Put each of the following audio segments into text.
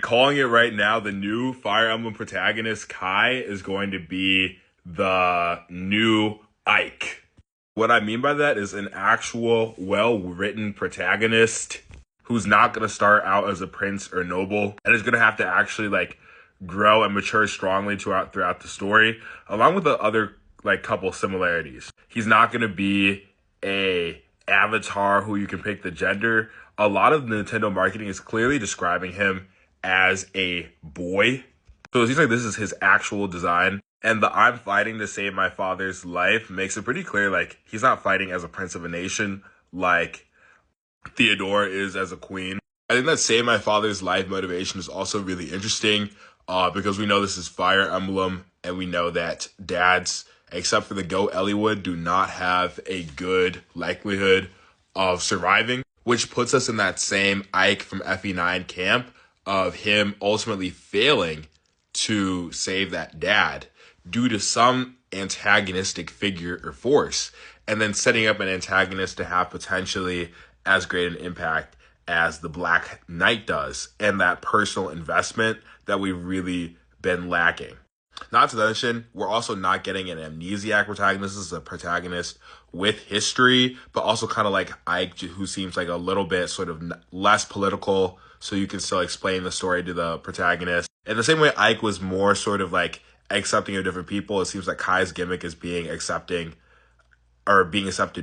calling it right now, the new Fire Emblem protagonist, Kai, is going to be the new Ike. What I mean by that is an actual, well-written protagonist who's not going to start out as a prince or noble and is going to have to actually, like, grow and mature strongly throughout the story, along with the other, like, couple similarities. He's not going to be a avatar who you can pick the gender. A lot of Nintendo marketing is clearly describing him as a boy. So it seems like this is his actual design. And the I'm fighting to save my father's life makes it pretty clear, like, he's not fighting as a prince of a nation like Theodora is as a queen. I think that save my father's life motivation is also really interesting because we know this is Fire Emblem and we know that dads, except for the Goat Eliwood, do not have a good likelihood of surviving, which puts us in that same Ike from FE9 camp of him ultimately failing to save that dad due to some antagonistic figure or force, and then setting up an antagonist to have potentially as great an impact as the Black Knight does, and that personal investment that we've really been lacking. Not to mention, we're also not getting an amnesiac protagonist. This is a protagonist with history, but also kind of like Ike, who seems like a little bit sort of less political, so you can still explain the story to the protagonist. In the same way Ike was more sort of like accepting of different people, it seems like Kai's gimmick is being accepted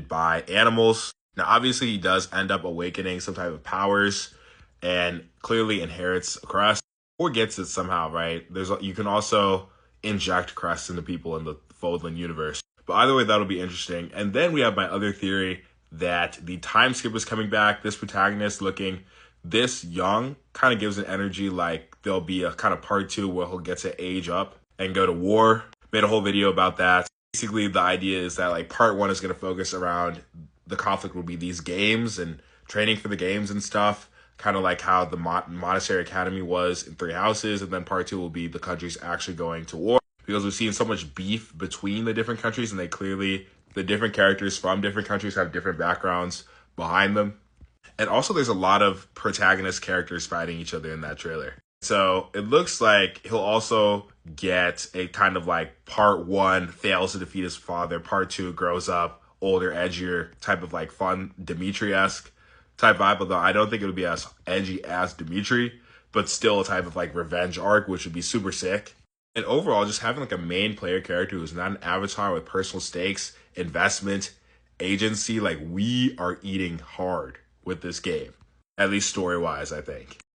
by animals. Now, obviously, he does end up awakening some type of powers and clearly inherits a crest or gets it somehow, right? You can also inject crests into people in the Fodlan universe. But either way, that'll be interesting. And then we have my other theory that the time skip is coming back. This protagonist looking this young kind of gives an energy like there'll be a kind of part 2 where he'll get to age up and go to war. Made a whole video about that. Basically, the idea is that like part 1 is going to focus around the conflict will be these games and training for the games and stuff, kind of like how the Monastery Academy was in Three Houses, and then part 2 will be the countries actually going to war, because we've seen so much beef between the different countries, and the different characters from different countries have different backgrounds behind them. And also there's a lot of protagonist characters fighting each other in that trailer. So it looks like he'll also get a kind of like part 1 fails to defeat his father, part 2 grows up, older, edgier, type of like fun Dimitri-esque type vibe, although I don't think it'll be as edgy as Dimitri, but still a type of like revenge arc, which would be super sick. And overall, just having like a main player character who's not an avatar with personal stakes, investment, agency, like we are eating hard with this game, at least story-wise, I think.